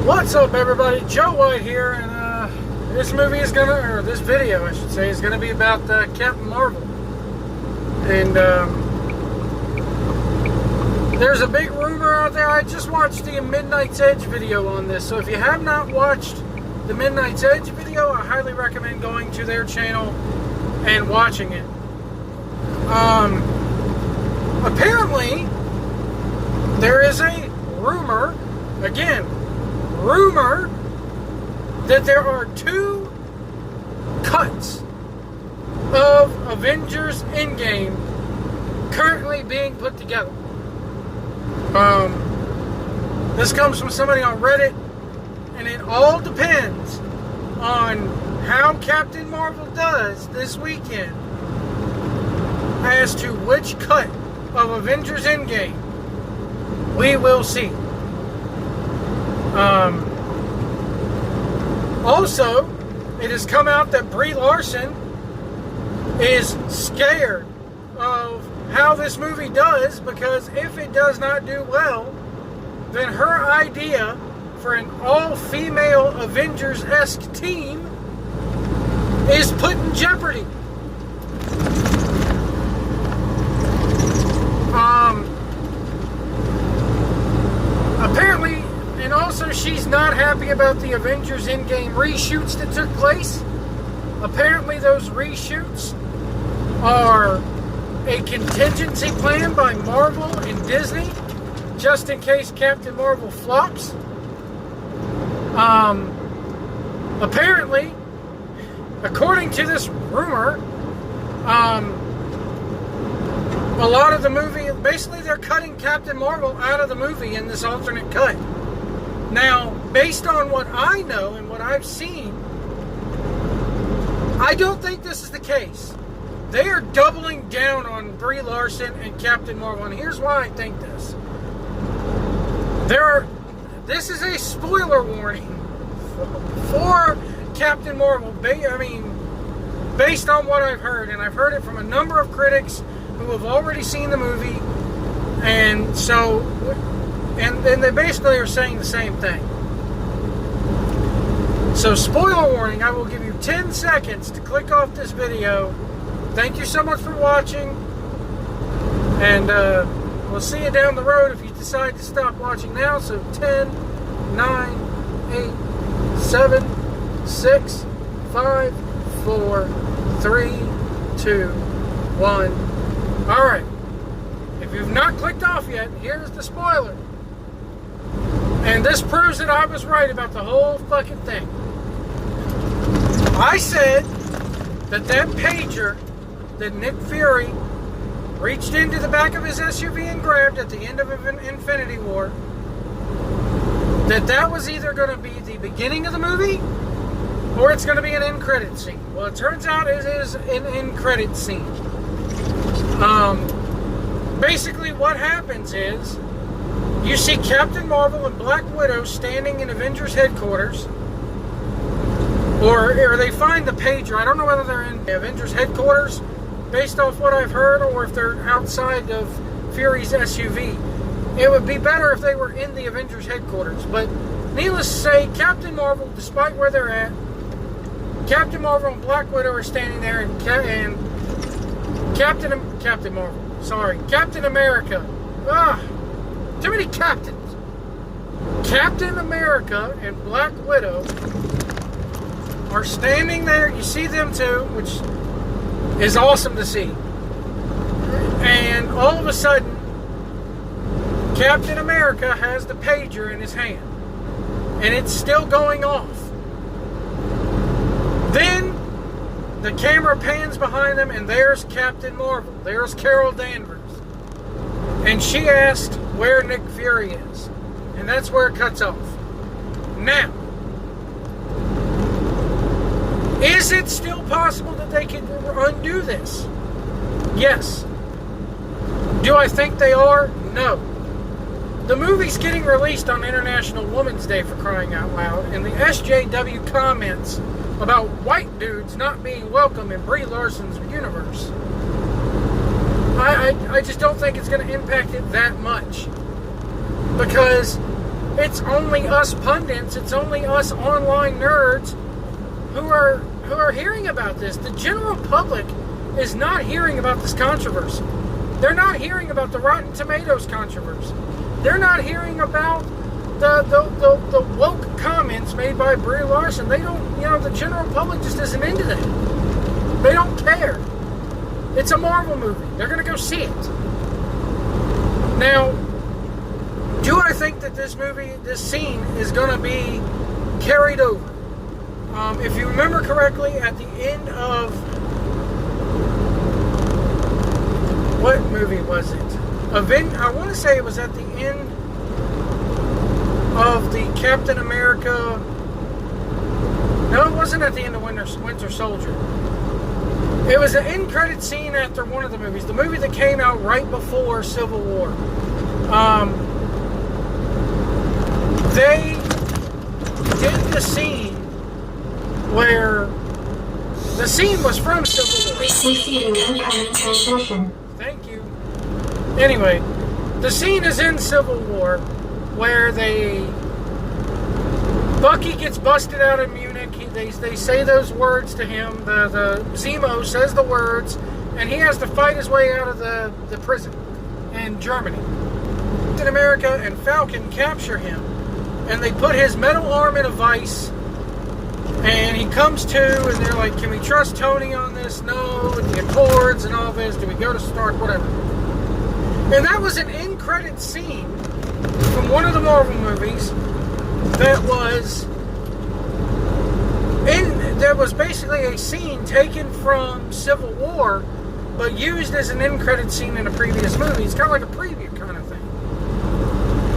What's up, everybody? Joe White here, and this video, I should say, is gonna be about Captain Marvel. And there's a big rumor out there. I just watched the Midnight's Edge video on this, so if you have not watched the Midnight's Edge video, I highly recommend going to their channel and watching it. Apparently, there is a rumor, that there are two cuts of Avengers Endgame currently being put together. This comes from somebody on Reddit, and it all depends on how Captain Marvel does this weekend as to which cut of Avengers Endgame we will see. Also, it has come out that Brie Larson is scared of how this movie does, because if it does not do well, then her idea for an all-female Avengers-esque team is put in jeopardy. Apparently, and also she's not happy about the Avengers Endgame reshoots that took place. Apparently those reshoots are a contingency plan by Marvel and Disney, just in case Captain Marvel flops. Apparently, according to this rumor, a lot of the movie, basically they're cutting Captain Marvel out of the movie in this alternate cut. Now, based on what I know and what I've seen, I don't think this is the case. They are doubling down on Brie Larson and Captain Marvel, and here's why I think this. This is a spoiler warning for Captain Marvel. Based on what I've heard, and I've heard it from a number of critics who have already seen the movie, and they basically are saying the same thing. So, spoiler warning, I will give you 10 seconds to click off this video. Thank you so much for watching, and we'll see you down the road if you decide to stop watching now. So 10, 9, 8, 7, 6, 5, 4, 3, 2, 1. Alright, if you've not clicked off yet, here's the spoiler. And this proves that I was right about the whole fucking thing. I said that pager that Nick Fury reached into the back of his SUV and grabbed at the end of Infinity War, that was either going to be the beginning of the movie or it's going to be an end credit scene. Well, it turns out it is an end credit scene. Basically what happens is you see Captain Marvel and Black Widow standing in Avengers headquarters, or they find the pager. I don't know whether they're in the Avengers headquarters based off what I've heard, or if they're outside of Fury's SUV. It would be better if they were in the Avengers headquarters, but needless to say, Captain Marvel, despite where they're at, Captain Marvel and Black Widow are standing there, and Captain America. Too many captains. Captain America and Black Widow are standing there. You see them too, which is awesome to see. And all of a sudden, Captain America has the pager in his hand, and it's still going off. Then the camera pans behind them, and there's Captain Marvel. There's Carol Danvers. And she asked where Nick Fury is. And that's where it cuts off. Now, is it still possible that they can undo this? Yes. Do I think they are? No. The movie's getting released on International Women's Day, for crying out loud, and the SJW comments about white dudes not being welcome in Brie Larson's universe, I just don't think it's going to impact it that much. Because It's only us pundits, it's only us online nerds who are hearing about this. The general public is not hearing about this controversy. They're not hearing about the Rotten Tomatoes controversy. They're not hearing about the woke comments made by Brie Larson. They don't, the general public just isn't into that. They don't care. It's a Marvel movie. They're going to go see it. Now, do I think that this scene is going to be carried over? If you remember correctly, at the end of... What movie was it? I want to say it was at the end of the Captain America... No, it wasn't at the end of Winter Soldier. It was an end credit scene after one of the movies. The movie that came out right before Civil War. They did the scene where the scene was from Civil War. Receiving incoming transmission. Thank you. Anyway, the scene is in Civil War where Bucky gets busted out in Munich. They say those words to him. The Zemo says the words, and he has to fight his way out of the prison in Germany. Captain America and Falcon capture him, and they put his metal arm in a vice, and he comes to, and they're like, can we trust Tony on this? No, with the Accords and all this. Do we go to Stark? Whatever. And that was an end credit scene from one of the Marvel movies that was basically a scene taken from Civil War, but used as an end credit scene in a previous movie. It's kind of like a preview kind of thing.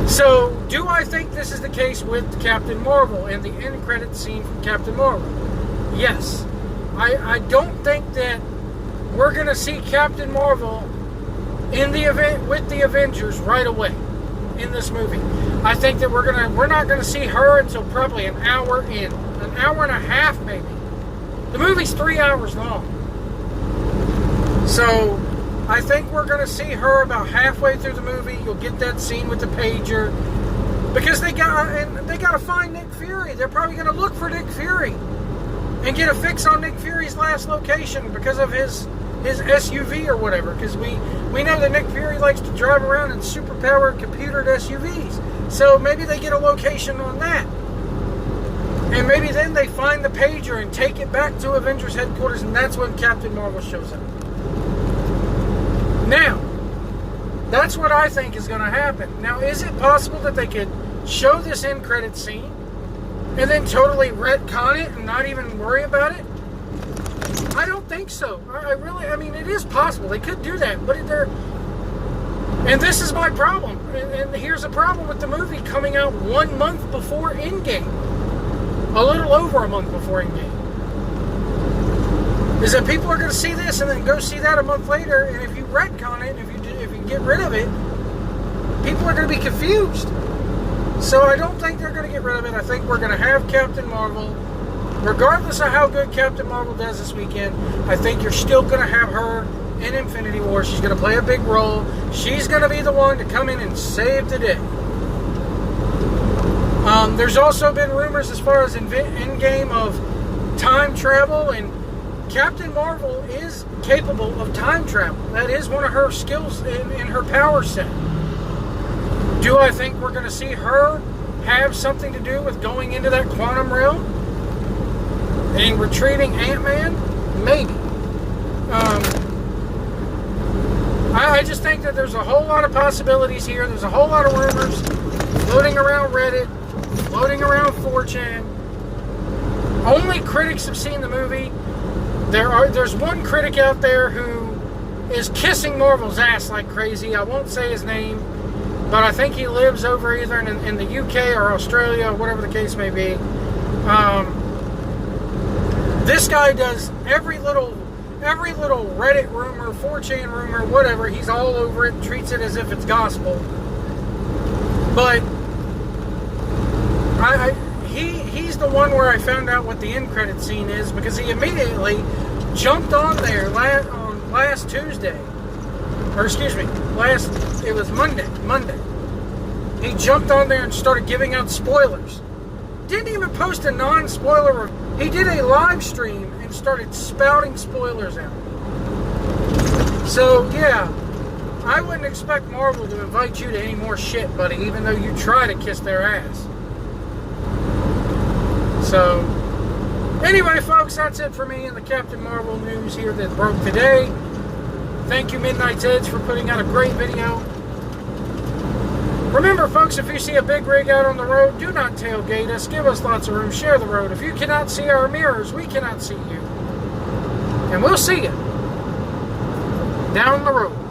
So, do I think this is the case with Captain Marvel and the end credit scene from Captain Marvel? Yes. I don't think that we're going to see Captain Marvel in the event with the Avengers right away in this movie. I think that we're not gonna see her until probably an hour in, an hour and a half maybe. The movie's 3 hours long, so I think we're gonna see her about halfway through the movie. You'll get that scene with the pager because they gotta find Nick Fury. They're probably gonna look for Nick Fury and get a fix on Nick Fury's last location because of his SUV or whatever, because we know that Nick Fury likes to drive around in super-powered computered SUVs. So maybe they get a location on that. And maybe then they find the pager and take it back to Avengers headquarters, and that's when Captain Marvel shows up. Now, that's what I think is going to happen. Now, is it possible that they could show this end credit scene and then totally retcon it and not even worry about it? I don't think so. I mean, it is possible. They could do that, but and this is my problem. And here's a problem with the movie coming out 1 month before Endgame. A little over a month before Endgame. Is that people are going to see this and then go see that a month later, and if you retcon it, if you get rid of it, people are going to be confused. So I don't think they're going to get rid of it. I think we're going to have Captain Marvel. Regardless of how good Captain Marvel does this weekend, I think you're still going to have her in Infinity War. She's going to play a big role. She's going to be the one to come in and save the day. There's also been rumors as far as Endgame of time travel, and Captain Marvel is capable of time travel. That is one of her skills in her power set. Do I think we're going to see her have something to do with going into that quantum realm and retrieving Ant-Man? Maybe. I just think that there's a whole lot of possibilities here. There's a whole lot of rumors floating around Reddit, floating around 4chan. Only critics have seen the movie. There's one critic out there who is kissing Marvel's ass like crazy. I won't say his name, but I think he lives over either in the UK or Australia, or whatever the case may be. This guy does every little Reddit rumor, 4chan rumor, whatever. He's all over it, treats it as if it's gospel. But he's the one where I found out what the end credit scene is, because he immediately jumped on there last Tuesday. Or excuse me, it was Monday. he jumped on there and started giving out spoilers. Didn't even post a non-spoiler. He did a live stream and started spouting spoilers out. So, yeah, I wouldn't expect Marvel to invite you to any more shit, buddy, even though you try to kiss their ass. So, anyway, folks, that's it for me in the Captain Marvel news here that broke today. Thank you, Midnight's Edge, for putting out a great video. Remember, folks, if you see a big rig out on the road, do not tailgate us. Give us lots of room. Share the road. If you cannot see our mirrors, we cannot see you. And we'll see you down the road.